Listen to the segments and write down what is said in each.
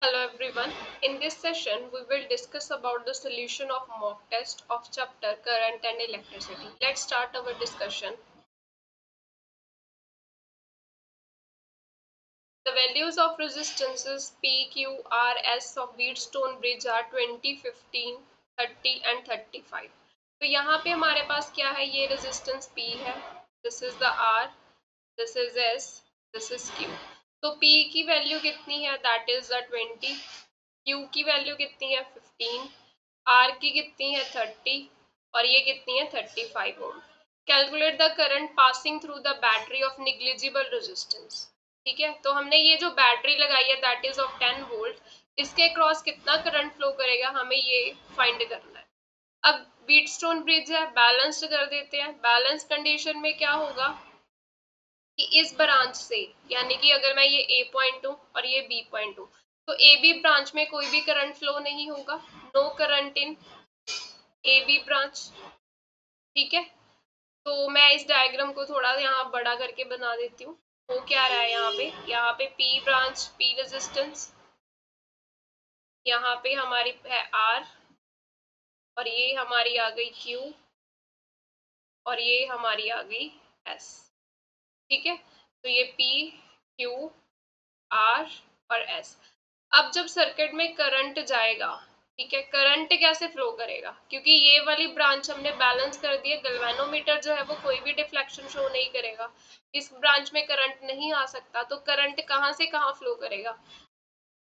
Hello everyone. In this session, we will discuss about the solution of mock test of chapter current and electricity. Let's start our discussion. The values of resistances P, Q, R, S of Wheatstone bridge are 20, 15, 30 and 35. तो यहाँ पे हमारे पास क्या है, ये resistance P है, this is the R, this is S, this is Q. तो P की वैल्यू कितनी है, that is the 20, Q की वैल्यू कितनी है 15, R की कितनी है 30 और ये कितनी है 35 ohm. Calculate the current passing through the battery of negligible resistance. ठीक है, तो हमने ये जो बैटरी लगाई है दैट इज ऑफ 10 वोल्ट, इसके क्रॉस कितना करंट फ्लो करेगा हमें ये फाइंड करना है. अब व्हीटस्टोन ब्रिज है, बैलेंस्ड कर देते हैं. बैलेंस कंडीशन में क्या होगा कि इस ब्रांच से, यानी कि अगर मैं ये ए पॉइंट हूँ और ये बी पॉइंट हूँ, तो ए बी ब्रांच में कोई भी करंट फ्लो नहीं होगा. No current in A B branch. ठीक है, तो मैं इस डायग्राम को थोड़ा यहाँ बड़ा करके बना देती हूँ. वो क्या रहा है यहाँ पे पी ब्रांच, पी रेजिस्टेंस, यहाँ पे हमारी है आर और ये हमारी आ गई क्यू और ये हमारी आ गई एस. ठीक है, तो ये पी, क्यू, आर और एस. अब जब सर्किट में करंट जाएगा, ठीक है, करंट कैसे फ्लो करेगा, क्योंकि ये वाली ब्रांच हमने बैलेंस कर दी है. गैल्वेनोमीटर जो है वो कोई भी डिफ्लेक्शन शो नहीं करेगा. इस ब्रांच में करंट नहीं आ सकता, तो करंट कहाँ से कहाँ फ्लो करेगा.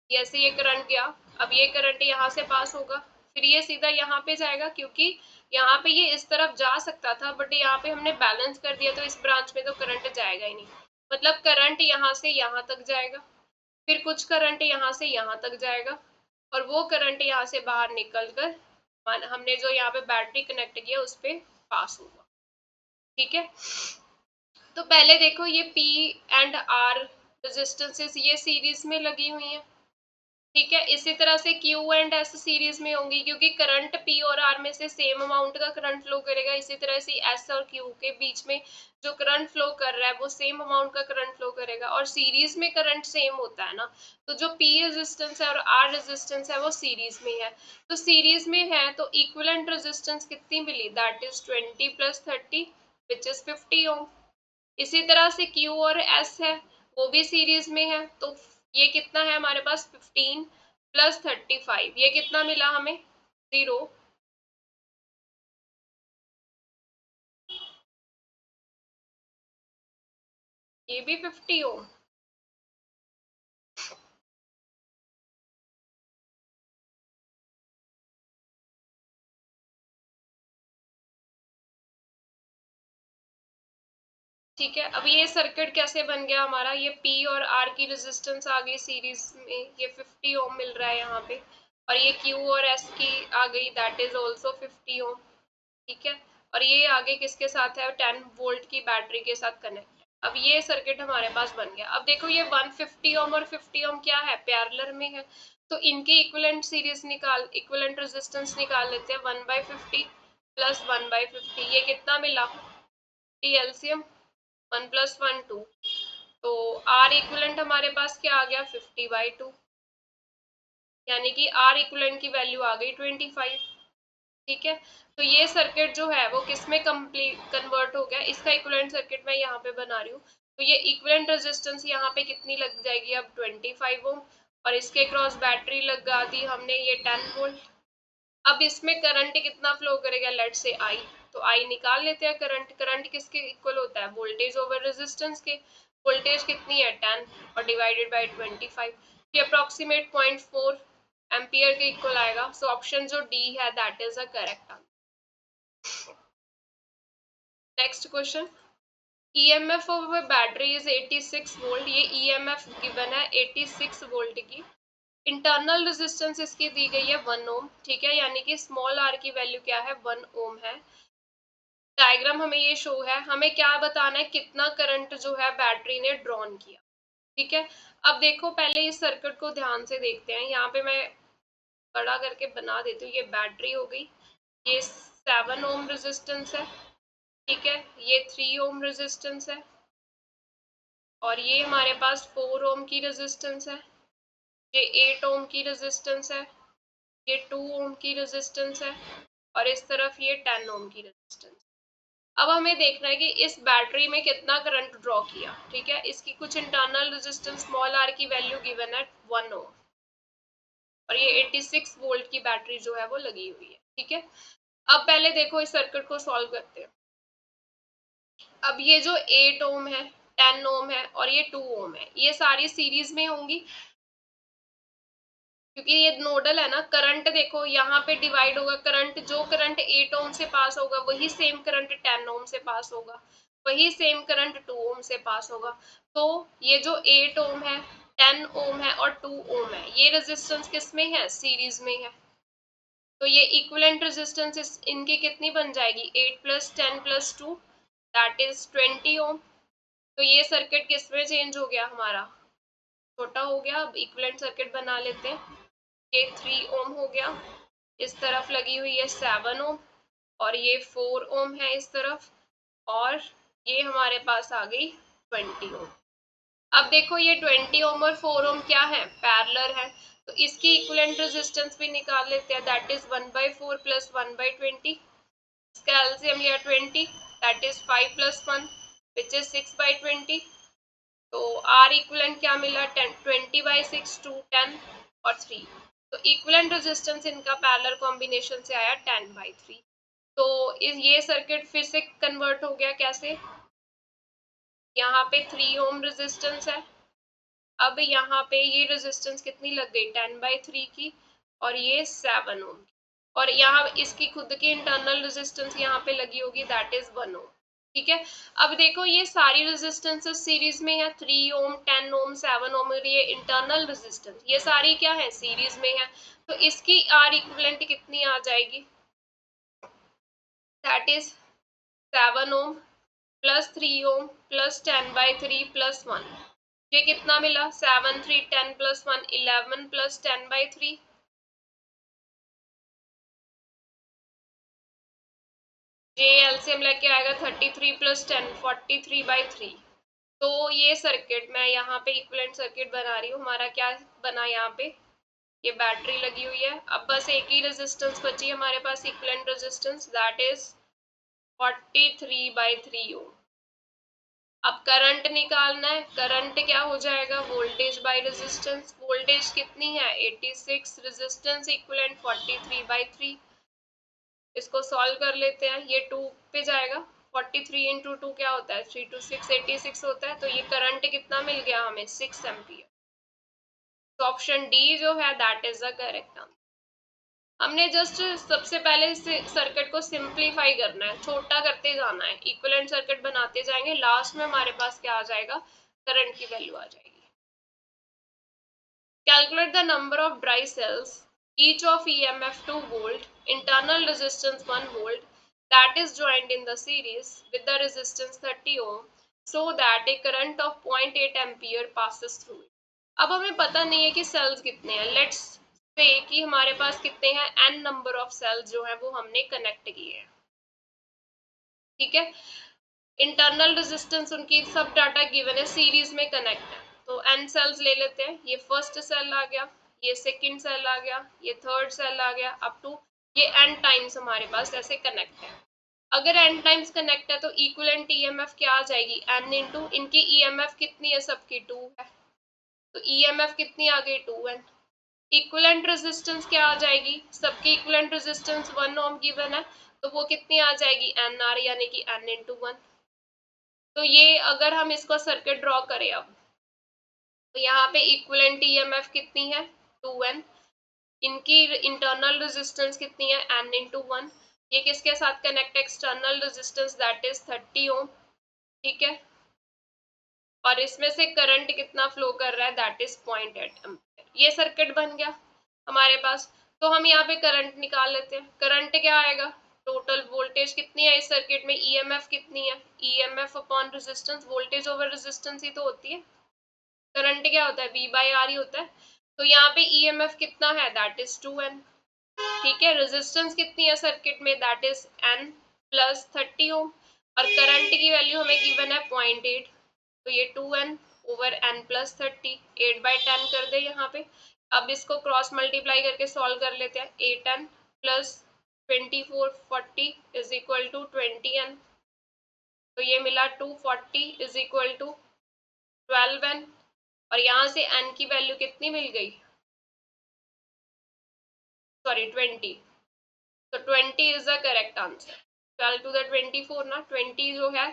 जैसे ये करंट गया, अब ये करंट यहाँ से पास होगा, फिर ये सीधा यहाँ पे जाएगा, क्योंकि यहाँ पे ये इस तरफ जा सकता था बट यहाँ पे हमने बैलेंस कर दिया, तो इस ब्रांच में तो करंट जाएगा ही नहीं. मतलब करंट यहाँ से यहाँ तक जाएगा, फिर कुछ करंट यहाँ से यहाँ तक जाएगा और वो करंट यहाँ से बाहर निकल कर हमने जो यहाँ पे बैटरी कनेक्ट किया उस पर पास होगा. ठीक है, तो पहले देखो ये P एंड R रेजिस्टेंसेस ये सीरीज में लगी हुई हैं. ठीक है, इसी तरह से Q एंड S सीरीज में होंगी, क्योंकि करंट P और R में से सेम अमाउंट का करंट फ्लो करेगा. इसी तरह से S और Q के बीच में जो करंट फ्लो कर रहा है वो सेम अमाउंट का करंट फ्लो करेगा, और सीरीज में करंट सेम होता है ना. तो जो P रेजिस्टेंस है और R रेजिस्टेंस है वो सीरीज में है. तो सीरीज में है तो इक्विवेलेंट रेजिस्टेंस कितनी मिली, that is 20 plus 30 which is 50 ohm. इसी तरह से Q और S है, वो भी सीरीज में है, तो ये कितना है हमारे पास 15 प्लस 35, ये कितना मिला हमें 0. ये भी 50 ओम. ठीक है, अब ये सर्किट कैसे बन गया हमारा, ये P और R की रेजिस्टेंस आ गई सीरीज में, ये 50 ओम मिल रहा है यहाँ पे, और ये Q और S की आ गई दैट इज ऑल्सो 50 ओम. ठीक है, और ये आगे किसके साथ है, 10 वोल्ट की बैटरी के साथ कनेक्ट है. अब ये सर्किट हमारे पास बन गया. अब देखो ये 150 ओम और 50 ओम क्या है, पैरेलल में है, तो इनके इक्विवेलेंट सीरीज निकाल, इक्विवेलेंट रेजिस्टेंस निकाल लेते हैं. 1/50 प्लस 1/50, ये कितना मिला, टी एलसीएम 1 प्लस 1 2, तो आर इक्विवेलेंट हमारे पास क्या आ गया 50/2, यानी कि आर इक्विवेलेंट की वैल्यू आ गई 25. ठीक है, तो ये सर्किट जो है वो किस में कंप्लीट कन्वर्ट हो गया, इसका इक्विवेलेंट सर्किट मैं यहाँ पे बना रही हूँ. तो ये इक्विवेलेंट रेजिस्टेंस यहाँ पे कितनी लग जाएगी अब 25 ओम, और इसके क्रॉस बैटरी लगा दी हमने ये 10 वोल्ट. अब इसमें करंट कितना फ्लो करेगा, लेट से आई, तो आई निकाल लेते हैं. करंट करंट किसके इक्वल होता है, वोल्टेज ओवर रेजिस्टेंस के. वोल्टेज कितनी है 10 और डिवाइडेड बाय 25, ये अप्रोक्सीमेट 0.4 एम्पियर के इक्वल आएगा. सो ऑप्शन जो डी है that is a correct answer. Next question, EMF of a battery is 86 volt. ये ईएमएफ गिवन है 86 वोल्ट की. इंटरनल रेजिस्टेंस इसकी दी गई है 1 ओम. ठीक है, यानी कि स्मॉल आर की वैल्यू क्या है 1 ओम है. डायग्राम हमें ये शो है, हमें क्या बताना है, कितना करंट जो है बैटरी ने ड्रॉन किया. ठीक है, अब देखो पहले इस सर्किट को ध्यान से देखते हैं. यहाँ पे मैं बड़ा करके बना देती हूँ. ये बैटरी हो गई, ये 7 ओम रेजिस्टेंस है. ठीक है, ये 3 ओम रेजिस्टेंस है और ये हमारे पास 4 ओम की रेजिस्टेंस है. ये 8 ओम की रेजिस्टेंस है, ये 2 ओम की रेजिस्टेंस है और इस तरफ ये 10 ओम की रेजिस्टेंस। अब हमें देखना है कि इस बैटरी में कितना करंट ड्रॉ किया। ठीक है, इसकी कुछ इंटरनल रेजिस्टेंस स्मॉल आर की वैल्यू गिवन है 1 ओम और ये 86 वोल्ट की बैटरी जो है वो लगी हुई है। ठीक है, अब पहले देखो इस सर्किट को सॉल्व करते हैं। अब ये जो 8 ओम है, 10 ओम है और ये 2 ओम है, ये सारी सीरीज में होंगी क्योंकि ये नोडल है ना। करंट देखो यहाँ पे डिवाइड होगा, करंट जो करंट 8 ओम से पास होगा वही सेम करंट 10 ओम से पास होगा, वही सेम करंट 2 ओम से पास होगा। तो ये जो 8 ओम है, 10 ओम है और 2 ओम है, ये रेजिस्टेंस किस में है? सीरीज में है। तो ये इक्विवेलेंट रेजिस्टेंस इनकी कितनी बन जाएगी? 8 प्लस 10 प्लस 2 दैट इज 20 ओम। तो ये सर्किट किस में चेंज हो गया? हमारा छोटा हो गया। अब इक्विवेलेंट सर्किट बना लेते हैं। ये 3 ओम हो गया, इस तरफ लगी हुई है 7 ओम और ये 4 ओम है इस तरफ, और ये हमारे पास आ गई 20 ओम। अब देखो ये 20 ओम और 4 ओम क्या है? पैरेलल है। तो इसकी इक्विवेलेंट रेजिस्टेंस भी निकाल लेते हैं, दैट इज 1/4 प्लस 1/20। इसका एलसीएम लिया 20, that is 5 plus 1 which is 6/20। तो आर इक्विवेलेंट क्या मिला? 20/6 2 10 और 3। तो इक्विवेलेंट रेजिस्टेंस इनका पैरेलल कॉम्बिनेशन से आया 10/3। तो ये सर्किट फिर से कन्वर्ट हो गया कैसे? यहाँ पे 3 ओम रेजिस्टेंस है, अब यहाँ पे ये रेजिस्टेंस कितनी लग गई? 10/3 की और ये 7 ओम की, और यहाँ इसकी खुद की इंटरनल रेजिस्टेंस यहाँ पे लगी होगी, दैट इज 1 ओम। ठीक है, अब देखो ये सारी रेजिस्टेंसेस सीरीज में है, 3 ओम 10 ओम 7 ओम, और ये इंटरनल रेजिस्टेंस ये सारी क्या है? सीरीज में है। तो इसकी आर इक्विवेलेंट कितनी आ जाएगी? That is 7 ohm plus 3 ohm plus 10/3 plus 1। ये कितना मिला? 7 3 10 प्लस 1 11 प्लस 10/3। ये एलसीएम लेके आएगा 33 प्लस 10 43/3। तो ये सर्किट मैं यहाँ पे इक्विवेलेंट सर्किट बना रही हूँ। हमारा क्या बना? यहाँ पे ये बैटरी लगी हुई है, अब बस एक ही रेजिस्टेंस बची हमारे पास इक्विवेलेंट रेजिस्टेंस, दैट इज 43/3 ओम। अब करंट निकालना है, करंट क्या हो जाएगा? Voltage by resistance. वोल्टेज कितनी है? 86, रेजिस्टेंस इक्विवेलेंट 43/3। इसको सॉल्व कर लेते हैं, ये 2 पे जाएगा, 43 इंटू 2 क्या होता है? 3 2 6 86 होता है। तो ये करंट कितना मिल गया हमें? 6 एम्पियर। तो ऑप्शन डी जो है that is the correct answer. हमने जस्ट सबसे पहले इस सर्किट को सिंप्लीफाई करना है, छोटा करते जाना है, इक्विवेलेंट सर्किट बनाते जाएंगे, लास्ट में हमारे पास क्या आ जाएगा? करंट की वैल्यू आ जाएगी। Calculate the number of dry cells, each of EMF 2 volt, internal resistance 1 volt, that is joined in the series with the resistance 30 ohm, so that a current of 0.8 ampere passes through it. अब हमें पता नहीं है कि sales कितने हैं। Let's say कि हमारे पास कितने हैं? n नंबर ऑफ सेल्स जो है वो हमने कनेक्ट किए हैं। ठीक है, इंटरनल रेजिस्टेंस उनकी सब डाटा गिवन है, सीरीज में कनेक्ट है। तो n सेल्स ले लेते हैं, ये फर्स्ट सेल आ गया, ये सेकंड सेल आ गया, ये थर्ड सेल आ गया, अप टू ये n टाइम्स हमारे पास ऐसे कनेक्ट है। अगर n टाइम्स कनेक्ट है तो इक्विवेलेंट ईएमएफ क्या आ जाएगी? n इंटू इनकी ईएमएफ कितनी है? सबकी 2 है, तो ईएमएफ कितनी आ गई? 2n। इक्विवेलेंट रेजिस्टेंस क्या आ जाएगी? सबकी इक्विवेलेंट रेजिस्टेंस 1 ओम गिवन है, तो वो कितनी आ जाएगी? nr, यानी कि n इंटू 1। तो ये अगर हम इसको सर्किट ड्रॉ करें अब, तो यहाँ पे इक्विवेलेंट ईएमएफ कितनी है? 2n। इनकी इंटरनल रेजिस्टेंस कितनी है? n into 1। ये किसके साथ कनेक्ट है? एक्सटर्नल रेजिस्टेंस दैट इज 30 ओम। ठीक है, और इसमें से करंट कितना फ्लो कर रहा है? That is 0.8 ampere. ये सर्किट बन गया हमारे पास। तो हम यहाँ पे करंट निकाल लेते हैं। करंट क्या आएगा? टोटल वोल्टेज कितनी है इस सर्किट में? ईएमएफ कितनी है? EMF upon resistance, voltage over resistance ही तो होती है। करंट क्या होता है? V बाई R ही होता है। तो यहाँ पे ईएमएफ कितना है? That is 2n। ठीक है, रेजिस्टेंस कितनी है सर्किट में? दैट इज n प्लस 30 ओम, और करंट की वैल्यू हमें गिवन है 0.8, तो ये 2n ओवर n प्लस 30, 8/10 कर दे यहाँ पे। अब इसको क्रॉस मल्टीप्लाई करके सॉल्व कर लेते हैं। 8n plus 2440 is equal to 20n, तो ये मिला 240 इज इक्वल टू 12n, और यहाँ से n की वैल्यू कितनी मिल गई, सॉरी 20, तो 20 is the correct answer. 12 to the 24 ना, 20 जो है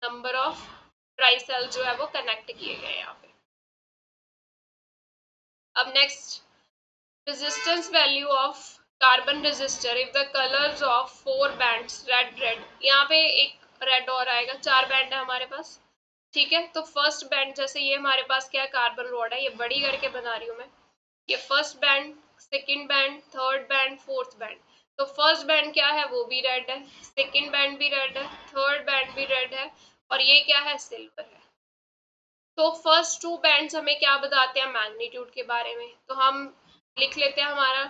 नंबर ऑफ ट्राई सेल जो है वो कनेक्ट किए गए यहाँ पे। अब next, resistance value of carbon resistor if the colors of 4 bands red, यहाँ पे एक रेड और आएगा, 4 बैंड है हमारे पास, ठीक है। तो फर्स्ट बैंड, जैसे ये हमारे पास क्या है, कार्बन रॉड है, ये बड़ी करके बना रही हूँ मैं, ये first band, second band, third band, fourth band. तो फर्स्ट बैंड क्या है, वो भी रेड है, सेकंड बैंड भी रेड है, थर्ड बैंड भी रेड है, और ये क्या है, सिल्वर है। तो फर्स्ट टू बैंड्स हमें क्या बताते हैं, मैग्नीट्यूड के बारे में। तो हम लिख लेते हैं, हमारा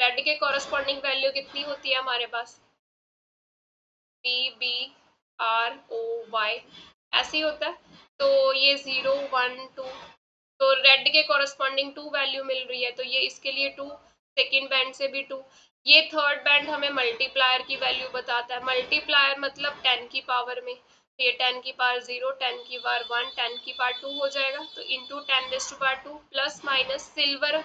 रेड के कॉरेस्पॉन्डिंग वैल्यू कितनी होती है हमारे पास, BBROY ऐसे ही होता है। तो ये 0 1 2, तो रेड के कॉरेस्पॉन्डिंग 2 वैल्यू मिल रही है, तो ये इसके लिए 2, सेकेंड बैंड से भी 2। ये थर्ड बैंड हमें मल्टीप्लायर की वैल्यू बताता है, मल्टीप्लायर मतलब 10 की पावर में, तो ये 10 की पावर 0, 10 की पावर 1, 10 की पावर 2 हो जाएगा, तो इंटू 10⁻², प्लस माइनस। सिल्वर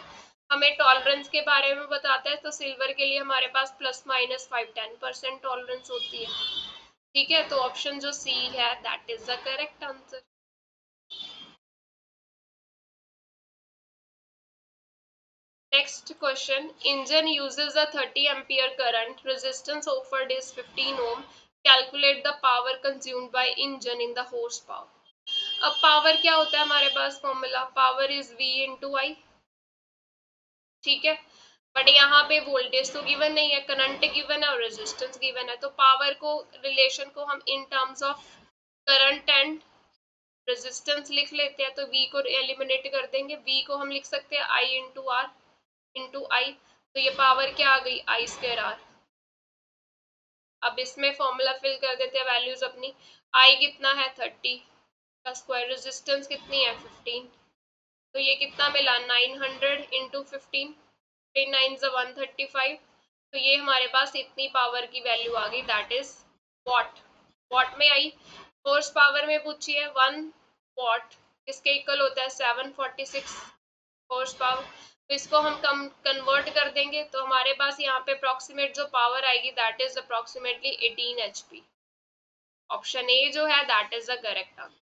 हमें टॉलरेंस के बारे में बताता है, तो सिल्वर के लिए हमारे पास प्लस माइनस 5-10% टॉलरेंस होती है, ठीक है। तो ऑप्शन जो सी है that is the correct answer. Next question, engine uses a 30 ampere current, resistance offered is 15 ohm, calculate the power consumed by engine in the horsepower। अब पावर क्या होता है हमारे पास, formula power is V into I, ठीक है। But यहाँ पे वोल्टेज तो गिवन नहीं है, करंट गिवन है और रेजिस्टेंस गिवन है, तो पावर को, रिलेशन को हम in terms of current and resistance लिख लेते हैं। तो V को एलिमिनेट कर देंगे, V को हम लिख सकते हैं I इंटू आर इंटू आई, तो ये पावर क्या आ गई, I²R। अब इसमें फॉर्मूला फिल कर देते हैं वैल्यूज अपनी। I कितना है 30 का स्क्वायर, रेजिस्टेंस कितनी है 15, तो ये कितना मिला 900 इंटू 15, 9 135, तो ये हमारे पास इतनी पावर की वैल्यू आ गई, दैट इज वॉट। वॉट में आई, हॉर्स पावर में पूछी है, 1 वॉट किसके इक्वल होता है, 746 हॉर्स पावर। तो इसको हम कम कन्वर्ट कर देंगे, तो हमारे पास यहाँ पे अप्रोक्सीमेट जो पावर आएगी that is approximately 18 HP। Option A जो है that is the correct answer.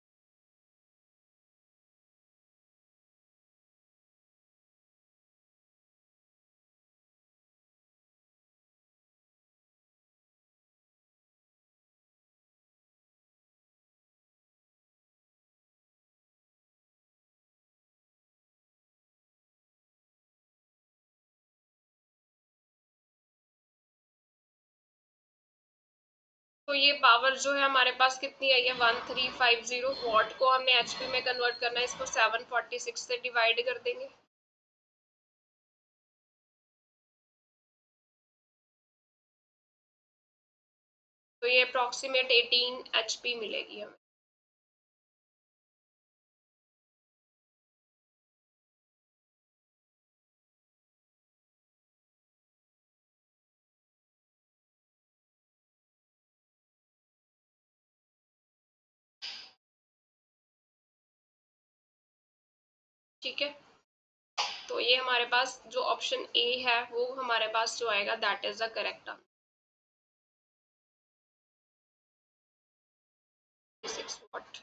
तो ये पावर जो है हमारे पास कितनी आई है, 1350 वॉट को हमने HP में कन्वर्ट करना है, इसको 746 से डिवाइड कर देंगे। तो ये अप्रोक्सीमेट 18 HP मिलेगी हमें। ठीक है, तो ये हमारे पास जो ऑप्शन ए है वो हमारे पास जो आएगा that is the correct answer, 6 what.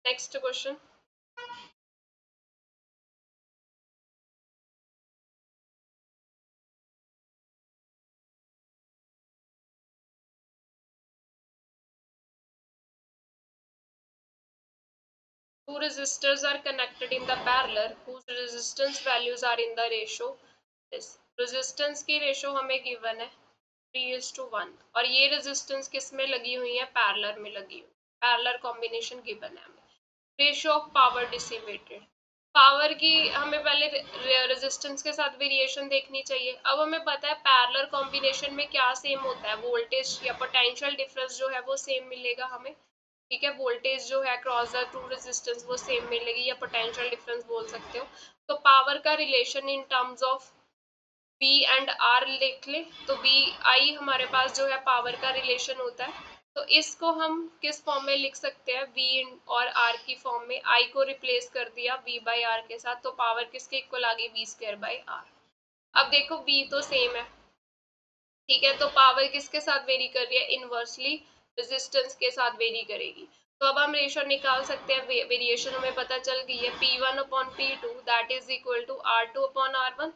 Next question, two resistors are connected in the parallel whose resistance values are in the ratio this। resistance की रेशो हमें गिवन है 3:1, और ये रेजिस्टेंस किस में लगी हुई है, पैरेलल में लगी हुई, पैरेलल कॉम्बिनेशन गिवन है हमें। Ratio of power dissipated, power की हमें पहले रेजिस्टेंस के साथ वेरिएशन देखनी चाहिए। अब हमें पता है पैरेलल कॉम्बिनेशन में क्या सेम होता है, वोल्टेज या पोटेंशियल डिफरेंस जो है वो सेम मिलेगा हमें। ठीक है, वोल्टेज जो है क्रॉस द टू रेजिस्टेंस वो सेम मिलेगी, या पोटेंशियल डिफरेंस बोल सकते हो। तो पावर का relation in terms of V and R लिख ले, तो VI हमारे पास जो है पावर का रिलेशन होता है। तो इसको हम किस फॉर्म में लिख सकते हैं, V और R की फॉर्म में। I को रिप्लेस कर दिया V बाई R के साथ, तो पावर किसके इक्वल आ गई, V स्क्वायर बाई R। अब देखो V तो सेम है, ठीक है, तो पावर किसके साथ वेरी कर रही है, इनवर्सली रेजिस्टेंस के साथ वेरी करेगी। तो अब हम रेशो निकाल सकते हैं, वेरिएशन हमें पता चल गई है, P1 upon P2 that is equal to R2 upon R1।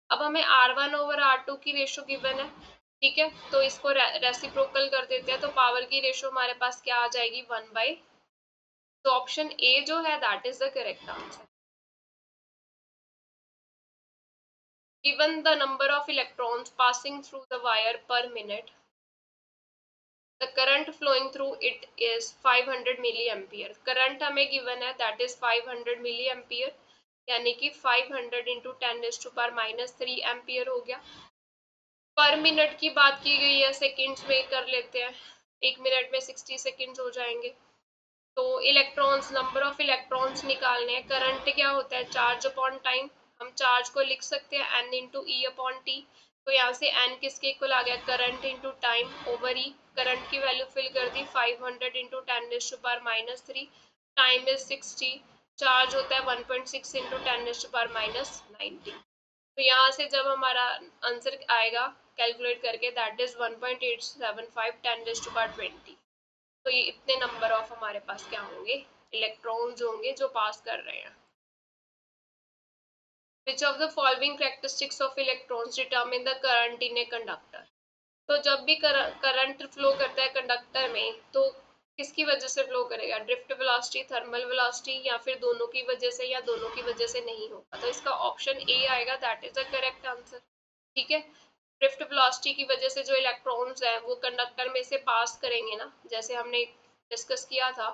अब हमें R1 ओवर R2 की रेशो गिवन है, ठीक है, तो इसको रेसिप्रोकल कर देते हैं, तो पावर की रेशो हमारे पास क्या आ जाएगी, 1/। तो ऑप्शन ए जो है that is the correct answer. Given the number of electrons passing through the wire per minute, the current flowing through it is 500 milliampere। Current हमें गिवन है दैट इज 500 milliampere, यानी कि 500 इंटू 10⁻³ एम्पियर हो गया। पर minute की बात की गई है, सेकंड्स में कर लेते हैं, 1 मिनट में 60 सेकंड्स हो जाएंगे। तो इलेक्ट्रॉन्स, नंबर ऑफ इलेक्ट्रॉन्स निकालने हैं। करंट क्या होता है, चार्ज अपॉन टाइम। हम चार्ज को लिख सकते हैं N इंटू ई अपॉन टी। तो यहाँ से N किसके इक्वल आ गया, करंट इंटू टाइम ओवर ई। करंट की वैल्यू फिल कर दी, 500 इंटू 10⁻³ टाइम इज 60। चार्ज होता है 1.6 इंटू 10⁻⁻90। तो यहाँ से जब हमारा आंसर आएगा कैलकुलेट करके दैट इज 1.875 10⁻20। तो ये इतने नंबर ऑफ हमारे पास क्या होंगे, इलेक्ट्रॉन्स होंगे जो पास कर रहे हैं। Which of the following characteristics of electrons determine the current in a conductor? तो जब भी करंट फ्लो करता है कंडक्टर में, तो किसकी वजह से फ्लो करेगा, ड्रिफ्ट वेलोसिटी, थर्मल वेलोसिटी, या फिर दोनों की वजह से, या दोनों की वजह से नहीं होगा। तो इसका ऑप्शन ए आएगा, that is the correct answer. ठीक है, ड्रिफ्ट वेलोसिटी की वजह से जो इलेक्ट्रॉन्स हैं वो कंडक्टर में से पास करेंगे ना, जैसे हमने डिस्कस किया था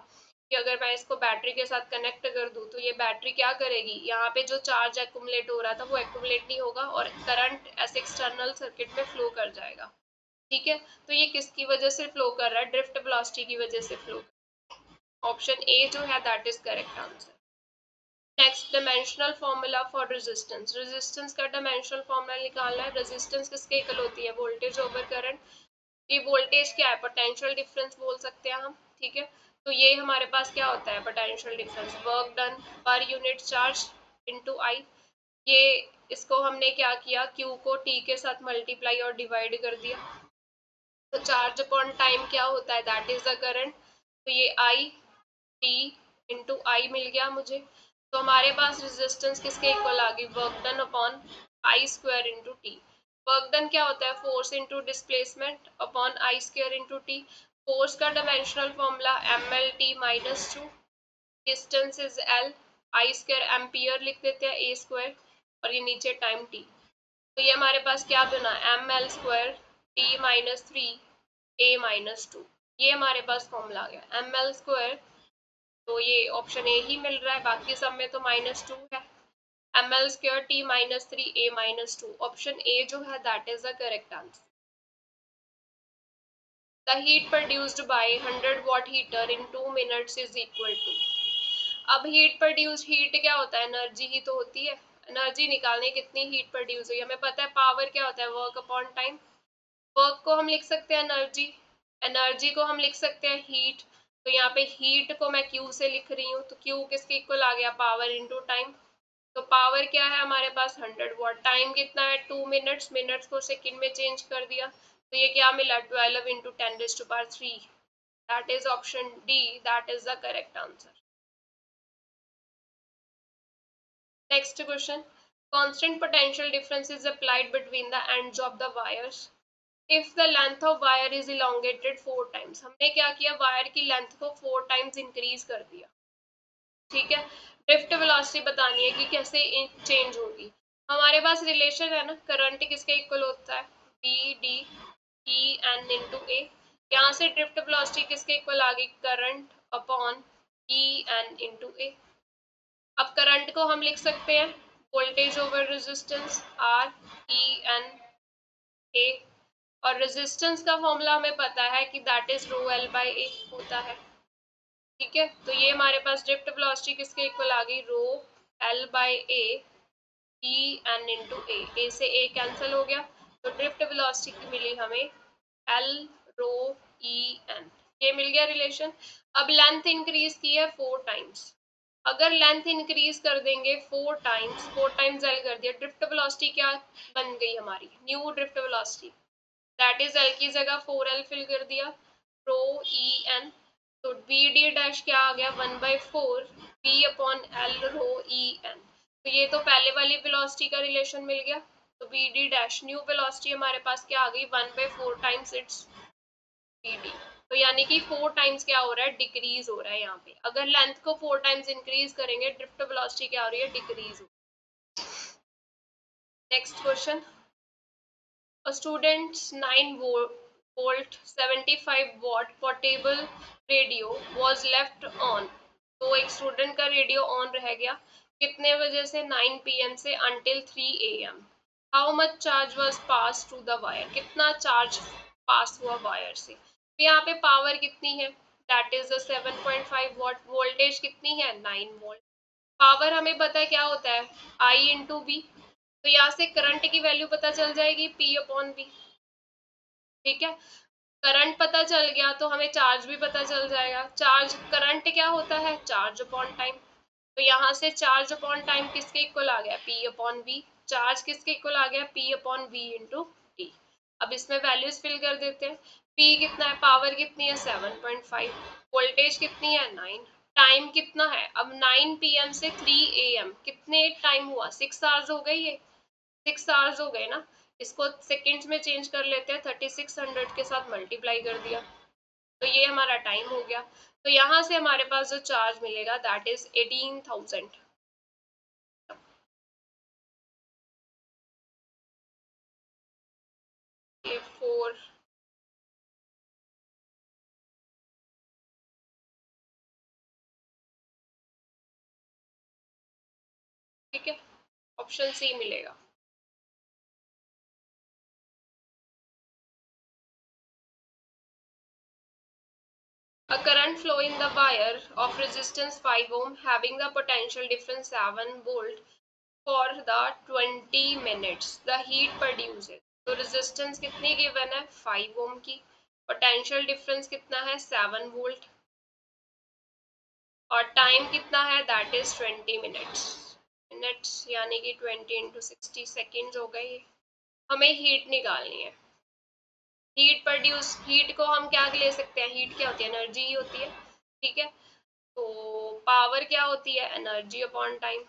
कि अगर मैं इसको बैटरी के साथ कनेक्ट कर दूं तो ये बैटरी क्या करेगी, यहाँ पे जो चार्ज एक्यूमुलेट हो रहा था वो एक्यूमुलेट नहीं होगा और करंट ऐसे एक्सटर्नल सर्किट में फ्लो कर जाएगा। ठीक है, तो ये किसकी वजह से फ्लो कर रहा है, ड्रिफ्ट वेलोसिटी की वजह से फ्लो। ऑप्शन ए जो है that is correct answer. Next, dimensional formula for resistance. Resistance का डायमेंशनल फॉर्मूला निकालना है। रेजिस्टेंस किसके इक्वल होती है, वोल्टेज ओवर करंट। ये वोल्टेज क्या है, पोटेंशियल डिफरेंस बोल सकते हैं हम। ठीक है, तो ये हमारे पास क्या होता है, potential difference, work done per unit charge into I. ये इसको हमने क्या किया, क्यू को टी के साथ मल्टीप्लाई और डिवाइड कर दिया। तो चार्ज अपॉन टाइम क्या होता है, दैट इज द करंट। तो ये आई टी इंटू आई मिल गया मुझे। तो हमारे पास रेजिस्टेंस किसके इक्वल आ गई, work done upon I square into T. Work done क्या होता है, force into displacement upon I square into T. Force का dimensional formula mlt-2, distance is L, I square ampere लिख देते हैं, ए स्क्वायर, और ये नीचे टाइम टी। तो ये हमारे पास क्या बना, ml स्क्वायर t-3 a-2। ये हमारे पास फॉर्मूला आ गया ml स्क्वायर। तो ये ऑप्शन ए ही मिल रहा है, बाकी सब में तो -2 है। ml square t-3 a-2, option A जो है that is the correct answer. The heat produced by 100 watt heater in 2 minutes is equal to. अब हीट प्रोड्यूस, हीट क्या होता है, एनर्जी ही तो होती है। एनर्जी निकालने कितनी हीट प्रोड्यूस हुई, हमें पता है पावर क्या होता है, वर्क अपॉन टाइम। वर्क को हम लिख सकते हैं एनर्जी, एनर्जी को हम लिख सकते हैं हीट। तो यहाँ पे हीट को मैं क्यू से लिख रही हूँ, तो क्यू किसके इक्वल आ गया, पावर इंटू टाइम। तो पावर क्या है हमारे पास 100 वाट, टाइम कितना है 2 मिनट्स, मिनट्स को सेकंड में चेंज कर दिया। तो ये क्या मिला, 12 into 10⁻3। That is option D, that is the correct answer. Next question, constant potential difference is applied between the ends of the wires if the length of wire is elongated 4 times। हमने क्या किया, wire की length को 4 times increase कर दिया। ठीक है, drift velocity बतानी है कि कैसे चेंज होगी। हमारे पास रिलेशन है ना, करंट किसके इक्वल होता है, B D E N into A. यहाँ से ड्रिफ्ट वेलोसिटी किसके इक्वल आ गई, current upon E N into A. अब करंट को हम लिख सकते हैं voltage over resistance, R E N A, और रेजिस्टेंस का फॉर्मूला हमें पता है कि that is rho L by A होता है। ठीक है, तो ये हमारे पास ड्रिफ्ट वेलोसिटी किसके इक्वल आ गई, rho L by A E N into ए से ए कैंसिल हो गया, तो ड्रिफ्ट वेलोसिटी की मिली हमें एल रो ई एन, ये मिल गया रिलेशन। अब लेंथ इंक्रीज की है 4 टाइम्स, अगर लेंथ इंक्रीज कर देंगे 4 टाइम्स एल कर दिया, ड्रिफ्ट वेलोसिटी क्या बन गई हमारी, new drift velocity, that is L की जगह 4 एल फिल कर दिया, रो ई एन, तो बी डी डैश क्या आ गया 1/4 बी अपॉन एल रो ई एन, तो ये तो पहले वाली वेलोसिटी का रिलेशन मिल गया, तो B D dash new velocity हमारे पास क्या आ गई 1/4 टाइम्स इट्स बी डी, तो यानी कि 4 टाइम्स क्या हो रहा है, डिक्रीज हो रहा है यहाँ पे, अगर लेंथ को 4 टाइम्स इंक्रीज करेंगे ड्रिफ्ट वेलोसिटी क्या हो रही है, डिक्रीज हो। Next question, a student's 9 volt 75 watt portable radio was left on, तो एक स्टूडेंट का रेडियो ऑन रह गया कितने बजे से, 9 pm से until 3 am, how much charge was passed to the wire, कितना चार्ज पास हुआ वायर से, तो यहाँ पे पावर कितनी है, दैट इज 7.5 watt, वोल्टेज कितनी है 9 वोल्ट, पावर हमें पता है क्या होता है आई इंटू बी, तो यहाँ से करंट की वैल्यू पता चल जाएगी P अपॉन बी। ठीक है, करंट पता चल गया तो हमें चार्ज भी पता चल जाएगा, चार्ज करंट क्या होता है चार्ज अपॉन टाइम, तो यहाँ से चार्ज अपॉन टाइम किसके इक्वल आ गया P अपॉन बी, चार्ज किसके इक्वल आ गया P upon B into T. अब इसमें वैल्यूज फिल कर देते हैं, P कितना है, पावर कितनी है 7.5, वोल्टेज कितनी है 9, टाइम कितना है, अब 9 pm से 3 am कितने टाइम हुआ, 6 आवर्स हो गई है, 6 आवर्स हो गए ना, इसको सेकेंड्स में चेंज कर लेते हैं, 3600 के साथ मल्टीप्लाई कर दिया, तो ये हमारा टाइम हो गया, तो यहाँ से हमारे पास जो चार्ज मिलेगा दैट इज 18,000, ये 4, ठीक है, ऑप्शन सी मिलेगा। A current flow in the wire of resistance 5 ohm having the potential difference 7 volt for the 20 minutes. The heat produced. तो resistance कितनी given है 5 ohm की, potential difference कितना है 7 volt, और टाइम कितना है दैट इज 20 मिनट्स यानी कि 20 इंटू 60 सेकेंड हो गए। हमें हीट निकालनी है, हीट प्रोड्यूस, हीट को हम क्या ले सकते हैं, हीट क्या होती है एनर्जी ही होती है। ठीक है, तो पावर क्या होती है एनर्जी अपॉन टाइम,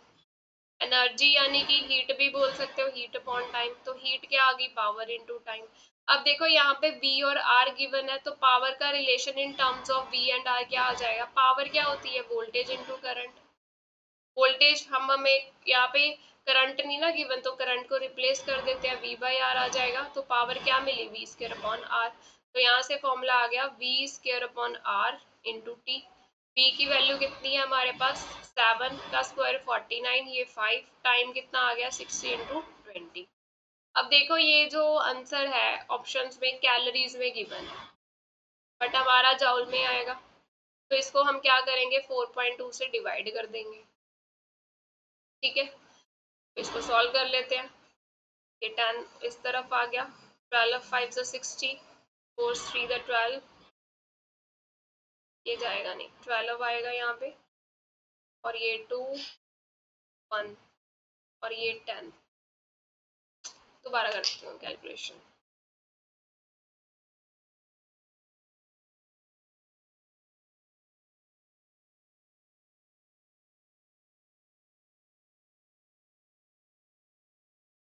एनर्जी यानी कि हीट भी बोल सकते हो, हीट अपॉन टाइम, तो हीट क्या आ गई पावर इनटू टाइम। अब देखो यहाँ पे V और R गिवन है, तो पावर का relation in terms of V and R क्या आ जाएगा, पावर क्या होती है वोल्टेज इनटू करंट, वोल्टेज हम हमें यहाँ पे करंट नहीं ना गिवन, तो करंट को रिप्लेस कर देते हैं, V बाई आर आ जाएगा, तो पावर क्या मिली V स्क्वायर अपॉन आर, तो यहाँ से फॉर्मूला आ गया V square upon R into T. V की वैल्यू कितनी है हमारे पास 7 का स्क्वायर 49, ये 5, टाइम कितना आ गया 60 इंटू 20। अब देखो ये जो आंसर है ऑप्शंस में कैलोरीज में गिवन है, बट हमारा जॉउल में आएगा, तो इसको हम क्या करेंगे 4.2 से डिवाइड कर देंगे। ठीक है, इसको सॉल्व कर लेते हैं, ये 10 इस तरफ आ गया, 12 5 से 60, 4 3 द 12, ये जाएगा नहीं, 12 आएगा यहाँ पे, और ये 2 1 और ये 10, दोबारा करती हूँ कैलकुलेशन,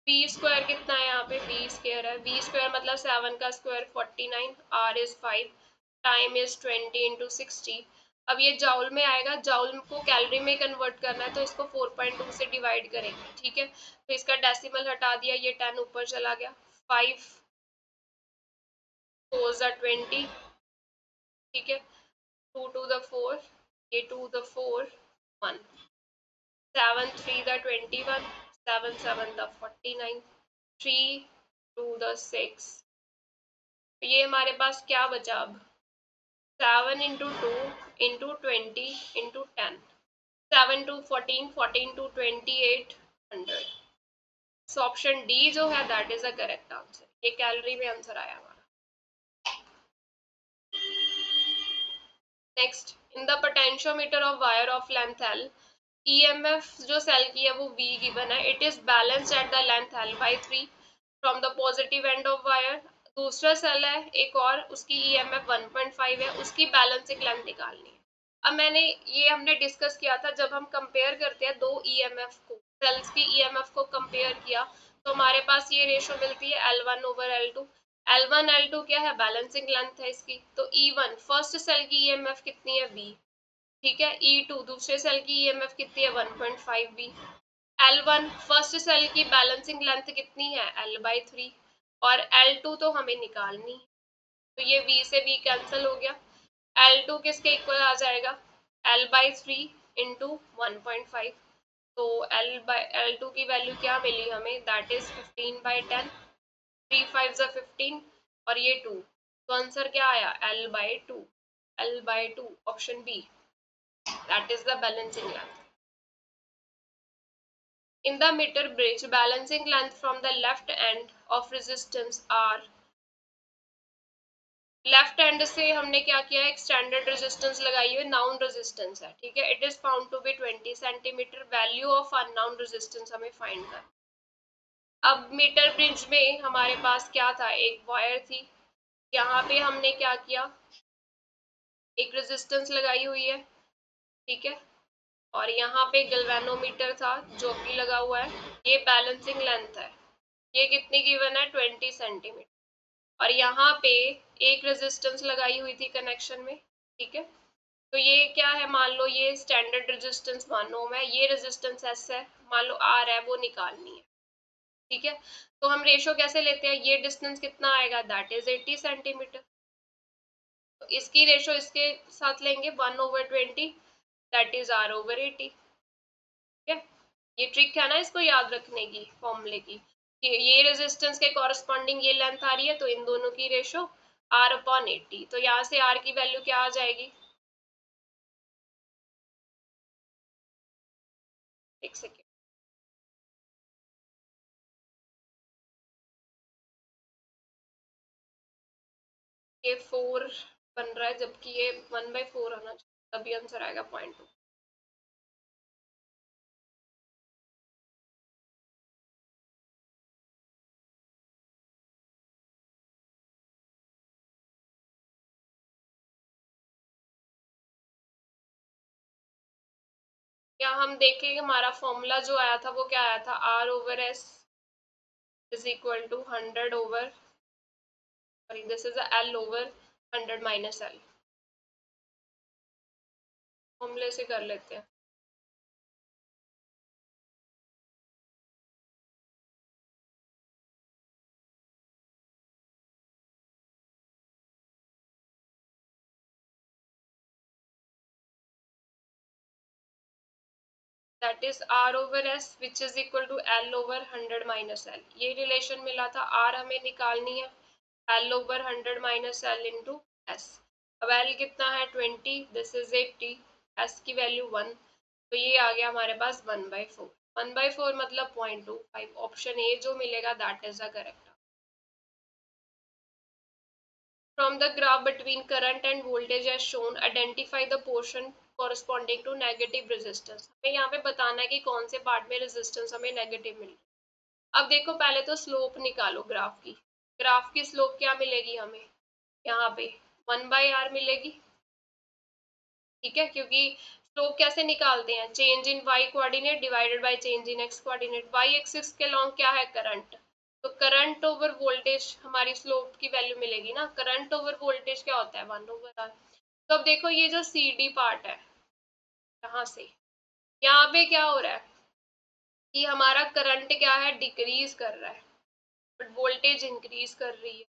बी स्क्वायर कितना है यहाँ पे बी स्क्वायर है, बी स्क्वायर मतलब 7 का square 49, R is 5, time is 20 into 60। अब ये जाउल में आएगा, जाउल को कैलोरी में कन्वर्ट करना है, तो इसको 4.2 से डिवाइड करेंगे। ठीक है, तो इसका डेसिमल हटा दिया, ये 10 ऊपर चला गया, 5 4 ज़ा 20, ठीक है, 2 टू द 4, ये 2 द 4 1, 7 3 the 21, 7 7 the 49, 3 2 the 6। ये हमारे पास क्या बचा अब, 7 into 2 into 20 into 10, 7 to 14, 14 to 28, 100। So option D जो है that is a correct answer. ये कैलोरी में आंसर आया हमारा। Next, in the potentiometer of wire of length L, EMF जो सेल की है वो V गिवन है। It is balanced at the length L by 3 from the positive end of wire. दूसरा सेल है एक और, उसकी ईएमएफ 1.5 है, उसकी बैलेंसिंग लेंथ निकालनी है। अब हमने डिस्कस किया था, जब हम कंपेयर करते हैं दो ईएमएफ को, सेल्स की ईएमएफ को कंपेयर किया, तो हमारे पास ये रेशो मिलती है L1 over L2। L1 L2 क्या है, बैलेंसिंग लेंथ है इसकी। तो E1 फर्स्ट सेल की ईएमएफ कितनी है, V, ठीक है। E2 दूसरे सेल की ईएमएफ कितनी है, 1.5 V। L1 फर्स्ट सेल की बैलेंसिंग लेंथ कितनी है, L by 3, और L2 तो हमें निकालनी, तो ये V से V कैंसिल हो गया। L2 किसके इक्वल आ जाएगा, L by 3 इंटू 1.5। तो L2 की वैल्यू क्या मिली हमें, दैट इज 15/10, 3 5 15, और ये 2, तो आंसर क्या आया, L by 2, L by 2 option B, that is the balancing length. In the meter bridge, balancing length from the left end of resistance are, left and से हमने क्या किया है, एक स्टैंडर्ड रेजिस्टेंस लगाई हुई, नाउन रेजिस्टेंस है, ठीक है। It is found to be 20 centimetre. Value of unknown resistance हमें फाइंड कर। अब मीटर ब्रिज में हमारे पास क्या था, एक वायर थी, यहाँ पे हमने क्या किया, एक रेजिस्टेंस लगाई हुई है, ठीक है, और यहाँ पे गैल्वेनोमीटर था जो कि लगा हुआ है। ये बैलेंसिंग लेंथ है, ये कितनी गिवन है, 20 सेंटीमीटर, और यहाँ पे एक रेजिस्टेंस लगाई हुई थी कनेक्शन में, ठीक है। तो ये क्या है, मान लो ये स्टैंडर्ड रेजिस्टेंस मान लो है, ये रेजिस्टेंस एस है, मान लो आर है, वो निकालनी है, ठीक है। तो हम रेशो कैसे लेते हैं, ये डिस्टेंस कितना आएगा, दैट इज 80 सेंटीमीटर। तो इसकी रेशो इसके साथ लेंगे 1/20, दैट इज R over 80, ठीक है। ये ट्रिक है ना इसको याद रखने की, फॉर्मूले की, कि ये रेजिस्टेंस के कॉरस्पॉन्डिंग ये लेंथ आ रही है, तो इन दोनों की रेशो R/80। तो यहाँ से R की वैल्यू क्या आ जाएगी, एक सेकेंड, ये 4 बन रहा है, जबकि ये 1/4 आना चाहिए, तभी आंसर आएगा 0.2। या हम देखें हमारा फॉर्मूला जो आया था वो क्या आया था, R/S is equal to 100 over, sorry this is L over 100 minus L। फॉर्मूले से कर लेते हैं। That is R/S which is equal to L over 100 minus L। ये रिलेशन मिला था, R हमें निकालनी है, L over 100 minus L into S। अब L कितना है 20, दिस इज 80, S की वैल्यू 1, तो ये आ गया हमारे पास 1/4। 1/4 मतलब 0.25, ऑप्शन ए जो मिलेगा that is the correct. From the graph between current and voltage as shown, identify the portion corresponding to negative resistance। हमें यहाँ पे बताना है कि कौन से पार्ट में रेजिस्टेंस हमें नेगेटिव मिल रही है। अब देखो पहले तो स्लोप निकालो ग्राफ की। ग्राफ की स्लोप क्या मिलेगी हमें, यहाँ पे 1/r मिलेगी, ठीक है, क्योंकि स्लोप कैसे निकालते हैं, change in y coordinate divided by change in x coordinate. y axis के लॉन्ग क्या है, करंट, तो करंट ओवर वोल्टेज हमारी स्लोप की वैल्यू मिलेगी ना। करंट ओवर वोल्टेज क्या होता है, 1/r। तो अब देखो ये जो सी डी पार्ट है, यहाँ से यहाँ पे क्या हो रहा है कि हमारा करंट क्या है, डिक्रीज कर रहा है, बट वोल्टेज इंक्रीज कर रही है,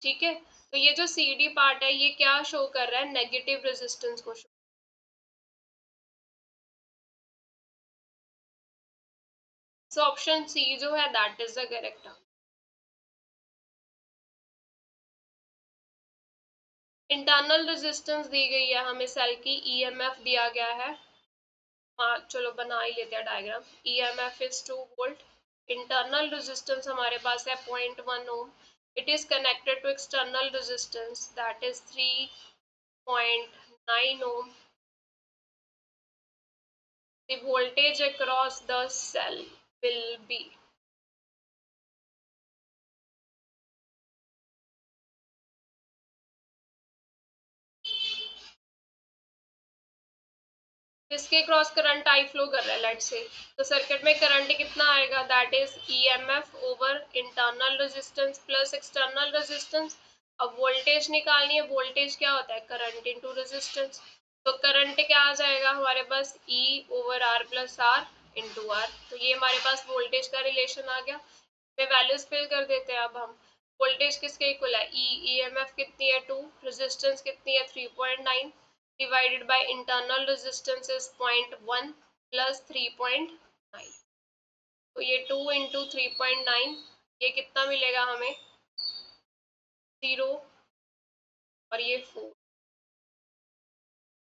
ठीक है। तो ये जो सी डी पार्ट है ये क्या शो कर रहा है, नेगेटिव रेजिस्टेंस को शो। सो ऑप्शन सी जो है that is the correct answer. Internal resistance दी गई है हमें सेल की, ईएमएफ दिया गया है। चलो बना ही लेते हैं diagram. EMF is 2 volt, internal resistance हमारे पास है 0.1 ohm, it is connected to external resistance that is 3.9 ohm. The voltage across the cell will be, इसके क्रॉस करंट आई फ्लो कर रहा है लेट से, तो सर्किट में करंट कितना आएगा, that is EMF over internal resistance plus external resistance. अब वोल्टेज निकालनी है, वोल्टेज क्या होता है, करंट इनटू रेजिस्टेंस। तो करंट क्या आ जाएगा हमारे पास, E over R plus R into R. तो ये हमारे पास वोल्टेज का रिलेशन आ गया। मैं वैल्यूज फिल कर देते हैं अब हम। वोल्टेज किसके इक्वल है, ई, ईएमएफ कितनी है 2, रेजिस्टेंस कितनी है 3.9, divided by internal resistance is 0.1 plus 3.9। तो ये 2 इंटू 3.9, ये कितना मिलेगा हमें, 0, और ये 4।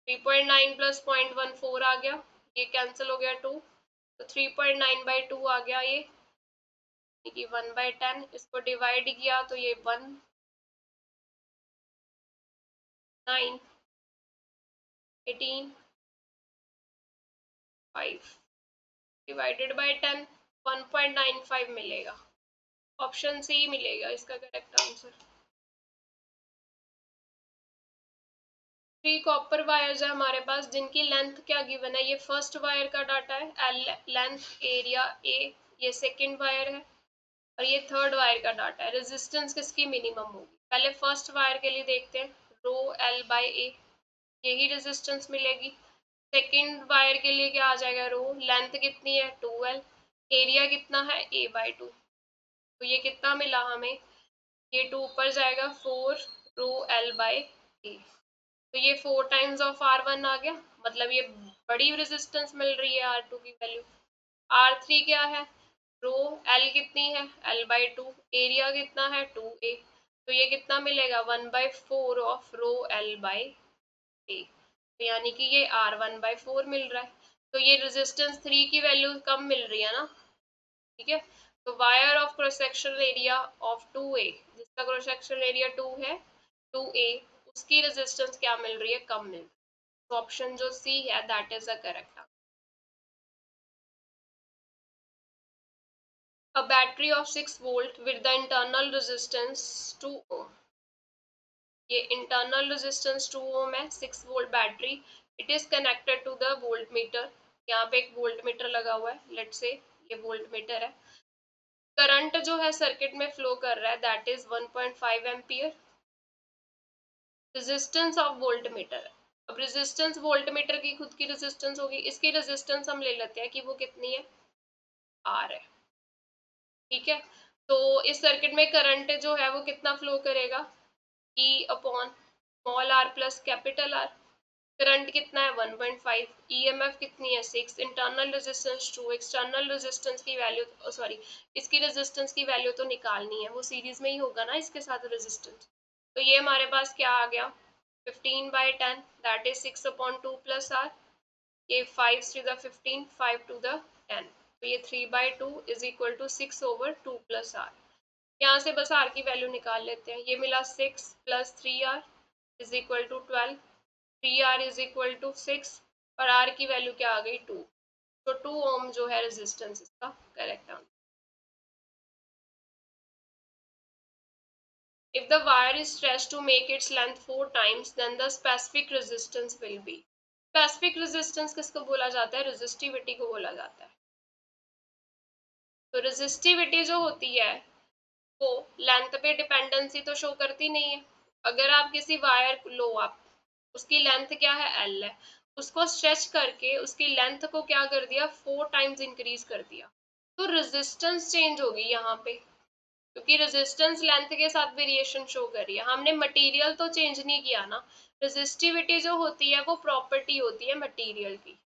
3.9 प्लस 0.1 4 आ गया, ये कैंसिल हो गया 2, तो 3.9 बाई 2 आ गया ये 1/10। इसको डिवाइड किया तो ये 1, 9, 18, 5 डिवाइडेड बाई 10, 1.95 मिलेगा। ऑप्शन सी मिलेगा इसका करेक्ट आंसर। 3 कॉपर वायर्स है हमारे पास जिनकी लेंथ क्या गिवन है, ये फर्स्ट वायर का डाटा है, एल लेंथ एरिया ए, ये सेकंड वायर है, और ये थर्ड वायर का डाटा है। रेजिस्टेंस किसकी मिनिमम होगी, पहले फर्स्ट वायर के लिए देखते हैं, रो एल बाई ए, यही रेजिस्टेंस मिलेगी। सेकंड वायर के लिए क्या आ जाएगा, रो लेंथ कितनी है 2l, एरिया कितना है a बाई 2, तो ये कितना मिला हमें, ये 2 ऊपर जाएगा 4 रो एल बाई ए, तो ये 4 टाइम्स ऑफ R1 आ गया, मतलब ये बड़ी रेजिस्टेंस मिल रही है R2 की वैल्यू। R3 क्या है, रो L कितनी है L बाई 2, एरिया कितना है 2A, तो ये कितना मिलेगा 1/4 ऑफ रो L बाई ए, तो यानी कि ये R1/4 मिल रहा है। तो ये रेजिस्टेंस 3 की वैल्यू कम मिल रही है ना, ठीक है। तो wire of cross sectional area of 2A, जिसका क्रॉस सेक्शनल एरिया 2 है 2A, उसकी रेजिस्टेंस क्या मिल रही है, कम मिल रही है। तो ऑप्शन जो सी है that is the correct answer. A battery of 6 volt with the internal resistance 2 ohm, ये internal resistance 2 ohm है, 6 volt battery, it is connected to the voltmeter, यहाँ पे एक वोल्टमीटर लगा हुआ है, लेट्स से ये वोल्टमीटर है। करंट जो है सर्किट में फ्लो कर रहा है that is 1.5 ampere. Resistance of voltmeter, अब रेजिस्टेंस वोल्टमीटर की खुद की रेजिस्टेंस होगी, इसकी रेजिस्टेंस हम ले लेते हैं कि वो कितनी है, आर है, ठीक है। तो इस सर्किट में करंट जो है वो कितना फ्लो करेगा, E upon small R plus capital R. Current कितना है 1.5, ईएमएफ कितनी है 6, इंटरनल रेजिस्टेंस 2, एक्सटर्नल रेजिस्टेंस की वैल्यू सॉरी इसकी रेजिस्टेंस की वैल्यू तो निकालनी है, वो सीरीज में ही होगा ना इसके साथ रेजिस्टेंस। तो ये हमारे पास क्या आ गया 15/10 दैट इज 6/2 प्लस आर, ये 5 to the 15, 5 to the 10, तो ये 3/2 is equal to 6/2 plus R. यहाँ से बस आर की वैल्यू निकाल लेते हैं, ये मिला 6 plus 3r is equal to 12, 3r is equal to 6, और r की वैल्यू क्या आ गई 2, तो 2 ओम जो है रेजिस्टेंस इसका correct answer. If the wire is stretched to make its length 4 times, then the specific resistance will be, specific resistance किसको बोला जाता है, रेजिस्टिविटी को बोला जाता है। तो रेजिस्टिविटी जो होती है वो लेंथ पे डिपेंडेंसी तो शो करती नहीं है। अगर आप किसी वायर लो, आप उसकी लेंथ क्या है एल है, उसको स्ट्रेच करके उसकी लेंथ को क्या कर दिया 4 टाइम्स इंक्रीज कर दिया, तो रेजिस्टेंस चेंज होगी यहाँ पे, क्योंकि रेजिस्टेंस लेंथ के साथ वेरिएशन शो कर रही है, हमने मटेरियल तो चेंज नहीं किया ना। रेजिस्टिविटी जो होती है वो प्रॉपर्टी होती है मटेरियल की,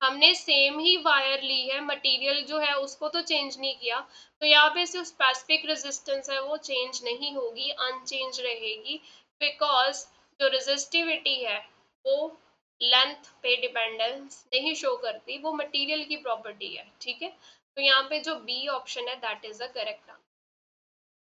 हमने सेम ही वायर ली है, मटेरियल जो है उसको तो चेंज नहीं किया, तो यहाँ पे जो स्पेसिफिक रेजिस्टेंस है वो चेंज नहीं होगी, अनचेंज रहेगी, बिकॉज जो रेजिस्टिविटी है वो लेंथ पे डिपेंडेंस नहीं शो करती, वो मटेरियल की प्रॉपर्टी है, ठीक है। तो यहाँ पे जो बी ऑप्शन है that is the correct answer.